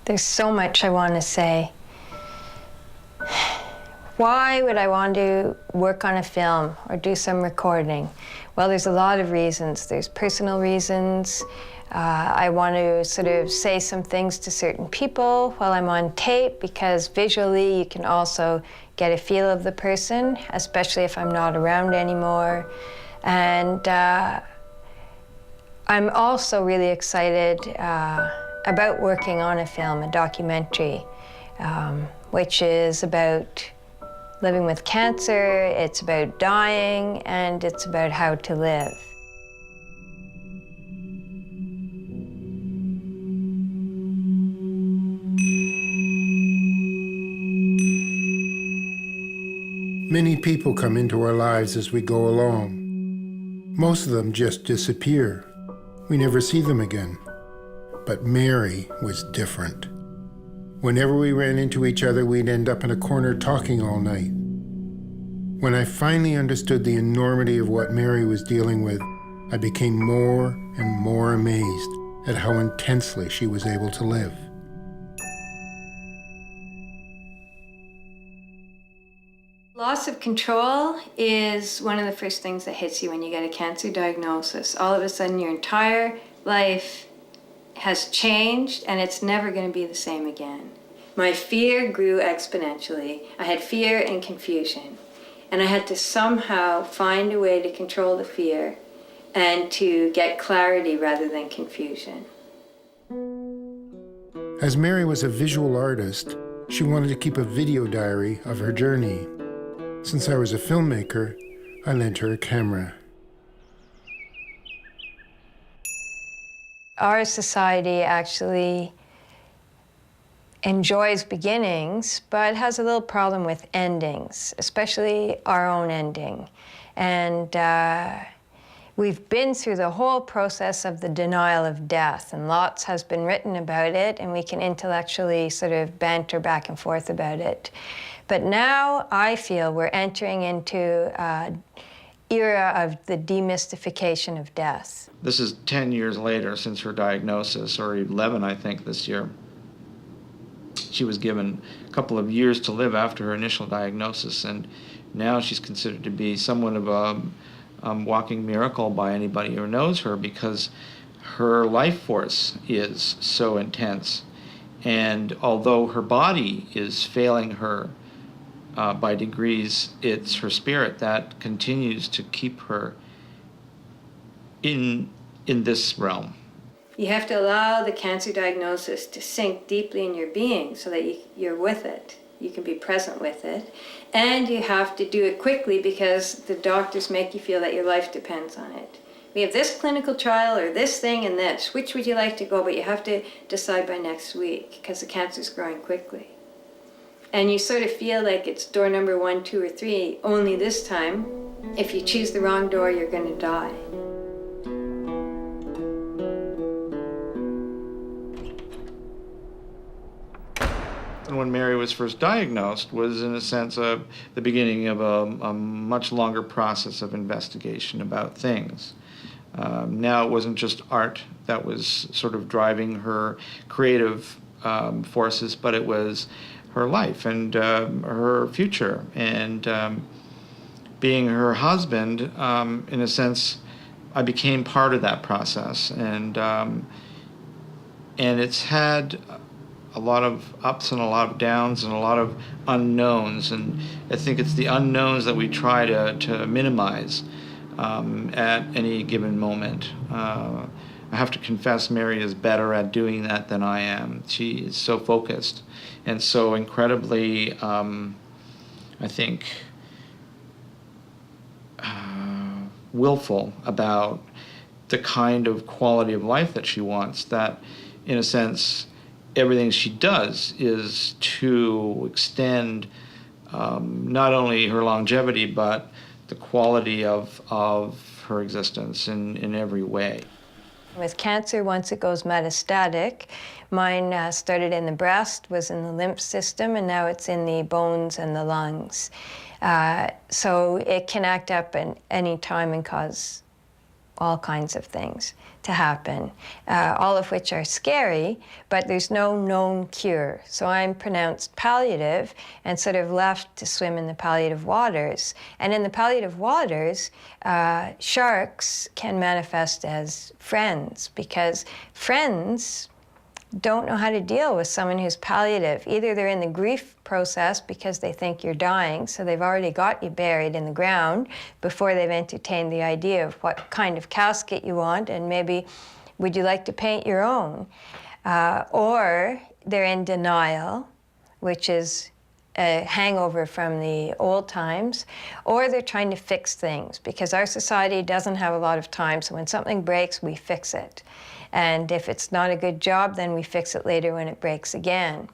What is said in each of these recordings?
There's so much I want to say. Why would I want to work on a film or do some recording? Well, there's a lot of reasons. There's personal reasons. I want to sort of say some things to certain people while I'm on tape, because visually you can also get a feel of the person, especially if I'm not around anymore. And I'm also really excited about working on a film, a documentary, which is about living with cancer, it's about dying, and it's about how to live. Many people come into our lives as we go along. Most of them just disappear. We never see them again. But Mary was different. Whenever we ran into each other, we'd end up in a corner talking all night. When I finally understood the enormity of what Mary was dealing with, I became more and more amazed at how intensely she was able to live. Loss of control is one of the first things that hits you when you get a cancer diagnosis. All of a sudden, your entire life has changed, and it's never going to be the same again. My fear grew exponentially. I had fear and confusion, and I had to somehow find a way to control the fear and to get clarity rather than confusion. As Mary was a visual artist, she wanted to keep a video diary of her journey. Since I was a filmmaker, I lent her a camera. Our society actually enjoys beginnings, but has a little problem with endings, especially our own ending. And we've been through the whole process of the denial of death, and lots has been written about it, and we can intellectually sort of banter back and forth about it. But now I feel we're entering into an era of the demystification of death. This is 10 years later since her diagnosis, or 11, I think, this year. She was given a couple of years to live after her initial diagnosis, and now she's considered to be somewhat of a walking miracle by anybody who knows her, because her life force is so intense. And although her body is failing her by degrees, it's her spirit that continues to keep her in this realm. You have to allow the cancer diagnosis to sink deeply in your being so that you're with it. You can be present with it. And you have to do it quickly, because the doctors make you feel that your life depends on it. We have this clinical trial or this thing and this. Which would you like to go? But you have to decide by next week, because the cancer's growing quickly. And you sort of feel like it's door number 1, 2, or 3, only this time, if you choose the wrong door, you're going to die. And when Mary was first diagnosed was, in a sense, the beginning of a much longer process of investigation about things. Now it wasn't just art that was sort of driving her creative forces, but it was her life and her future. And being her husband, in a sense, I became part of that process. And it's had a lot of ups and a lot of downs and a lot of unknowns. And I think it's the unknowns that we try to minimize at any given moment. I have to confess, Mary is better at doing that than I am. She is so focused and so incredibly, I think, willful about the kind of quality of life that she wants, that, in a sense, everything she does is to extend not only her longevity, but the quality of her existence in every way. With cancer, once it goes metastatic, mine started in the breast, was in the lymph system, and now it's in the bones and the lungs. So it can act up at any time and cause all kinds of things. to happen, all of which are scary, but there's no known cure. So I'm pronounced palliative and sort of left to swim in the palliative waters. And in the palliative waters, sharks can manifest as friends, because friends don't know how to deal with someone who's palliative. Either they're in the grief process because they think you're dying, so they've already got you buried in the ground before they've entertained the idea of what kind of casket you want, and maybe would you like to paint your own? Or they're in denial, which is a hangover from the old times, or they're trying to fix things, because our society doesn't have a lot of time, so when something breaks, we fix it. And if it's not a good job, then we fix it later when it breaks again.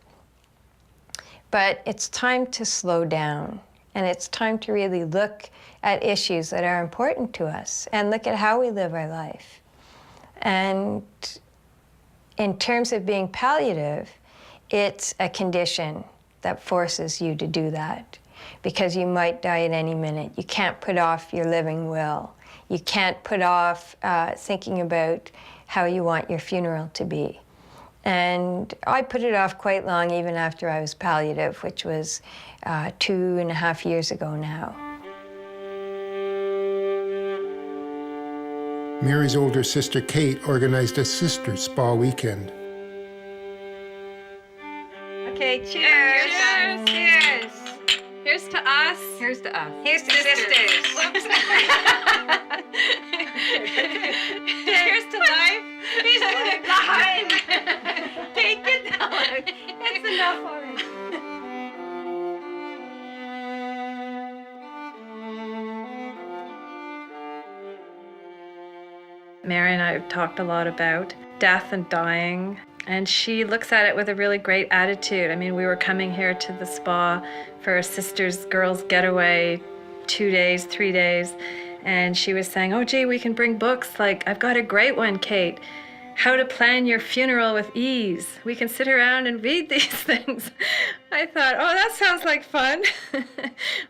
But it's time to slow down, and it's time to really look at issues that are important to us and look at how we live our life. And in terms of being palliative, it's a condition that forces you to do that, because you might die at any minute. You can't put off your living will. You can't put off thinking about how you want your funeral to be. And I put it off quite long, even after I was palliative, which was 2.5 years ago now. Mary's older sister Kate organized a sister spa weekend. Okay, cheers! Cheers! Cheers! Here's to us. Here's to us. Here's to sisters. Here's to life. Here's to life. Take it down. It's enough already. Mary and I have talked a lot about death and dying, and she looks at it with a really great attitude. I mean, we were coming here to the spa for a sisters girls getaway, 2 days, 3 days, and she was saying, oh gee, we can bring books, like I've got a great one, Kate, How to Plan Your Funeral with Ease. We can sit around and read these things. I thought, oh, that sounds like fun.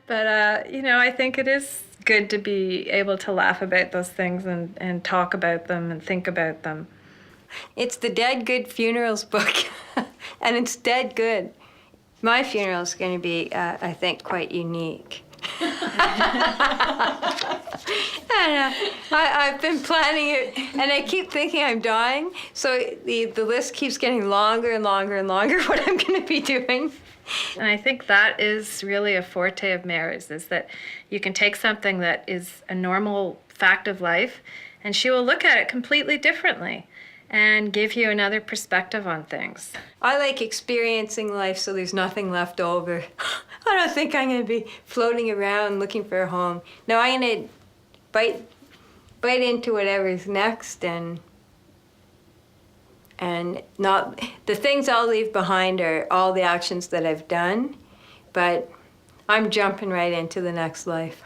But you know, I think it is good to be able to laugh about those things and talk about them and think about them. It's the Dead Good Funerals book, and it's dead good. My funeral is going to be, I think, quite unique. I've been planning it, and I keep thinking I'm dying, so the list keeps getting longer and longer and longer, what I'm going to be doing. And I think that is really a forte of Mary's, is that you can take something that is a normal fact of life, and she will look at it completely differently and give you another perspective on things. I like experiencing life so there's nothing left over. I don't think I'm going to be floating around looking for a home. No, I'm going to bite into whatever's next, and not the things I'll leave behind are all the actions that I've done, but I'm jumping right into the next life.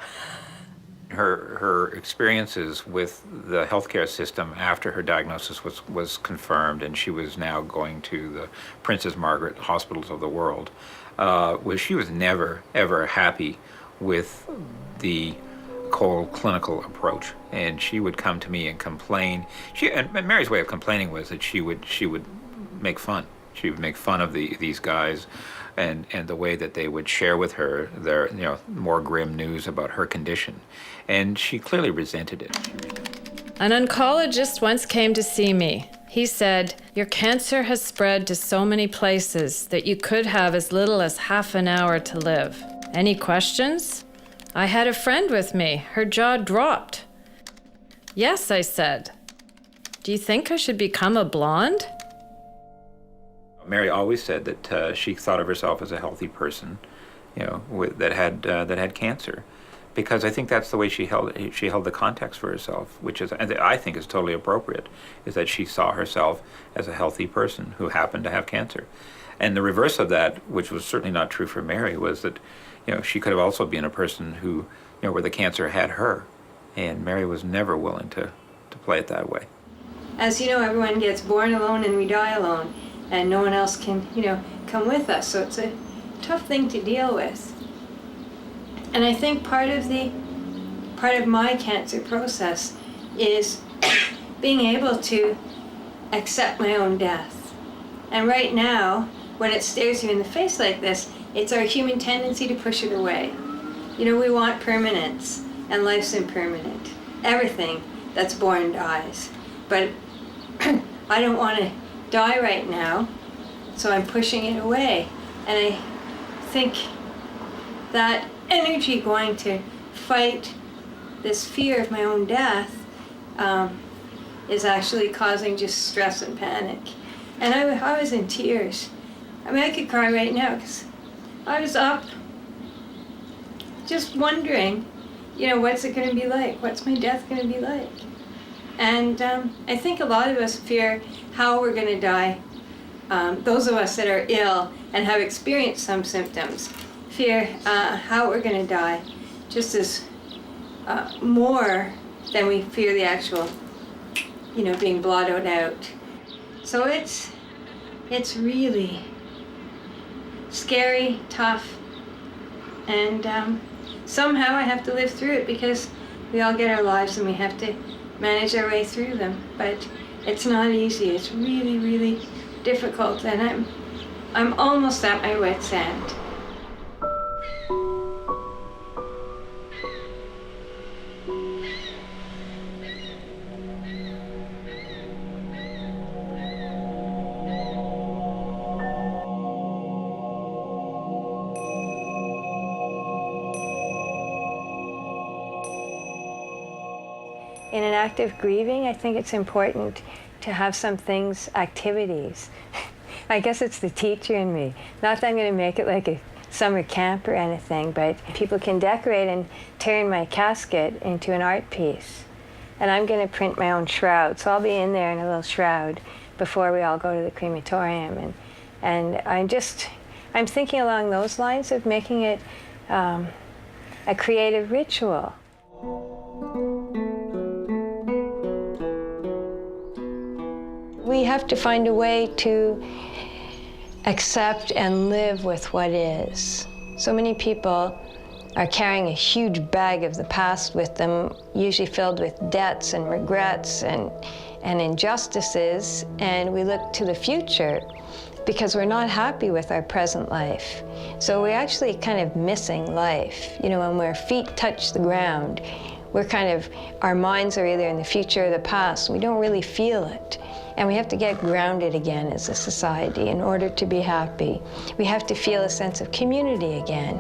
Her experiences with the healthcare system after her diagnosis was confirmed, and she was now going to the Princess Margaret hospitals of the world, was she was never, ever happy with the cold clinical approach. And she would come to me and complain. And Mary's way of complaining was that she would make fun. She would make fun of these guys and the way that they would share with her their more grim news about her condition. And she clearly resented it. An oncologist once came to see me. He said, your cancer has spread to so many places that you could have as little as half an hour to live. Any questions? I had a friend with me. Her jaw dropped. Yes, I said. Do you think I should become a blonde? Mary always said that she thought of herself as a healthy person, that had cancer, because I think that's the way she held the context for herself, which is, and I think is totally appropriate, is that she saw herself as a healthy person who happened to have cancer. And the reverse of that, which was certainly not true for Mary, was that she could have also been a person who, where the cancer had her, and Mary was never willing to play it that way. As you know, everyone gets born alone and we die alone, and no one else can, come with us. So it's a tough thing to deal with. And I think part of my cancer process is being able to accept my own death. And right now, when it stares you in the face like this, it's our human tendency to push it away. You know, we want permanence, and life's impermanent. Everything that's born dies. But I don't want to die right now, so I'm pushing it away. And I think that energy going to fight this fear of my own death is actually causing just stress and panic. And I was in tears. I mean, I could cry right now because I was up just wondering, you know, what's it going to be like? What's my death going to be like? And I think a lot of us fear how we're going to die. Those of us that are ill and have experienced some symptoms fear how we're going to die just as more than we fear the actual, you know, being blotted out. So it's really scary, tough, and somehow I have to live through it because we all get our lives and we have to manage our way through them. But it's not easy. It's really, really difficult, and I'm almost at my wit's end. In an act of grieving, I think it's important to have some things, activities. I guess it's the teacher in me. Not that I'm going to make it like a summer camp or anything, but people can decorate and turn my casket into an art piece. And I'm going to print my own shroud, so I'll be in there in a little shroud before we all go to the crematorium. And I'm thinking along those lines of making it a creative ritual. We have to find a way to accept and live with what is. So many people are carrying a huge bag of the past with them, usually filled with debts and regrets and injustices, and we look to the future because we're not happy with our present life. So we're actually kind of missing life. You know, when our feet touch the ground, our minds are either in the future or the past. We don't really feel it. And we have to get grounded again as a society in order to be happy. We have to feel a sense of community again.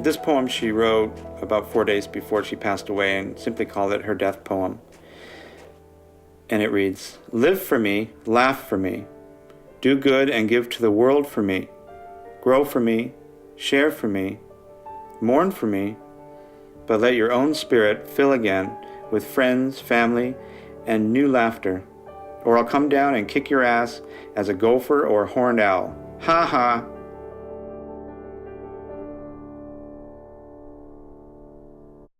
This poem she wrote about 4 days before she passed away and simply called it her death poem. And it reads, "Live for me, laugh for me, do good and give to the world for me, grow for me, share for me, mourn for me, but let your own spirit fill again with friends, family, and new laughter, or I'll come down and kick your ass as a gopher or a horned owl. Ha ha!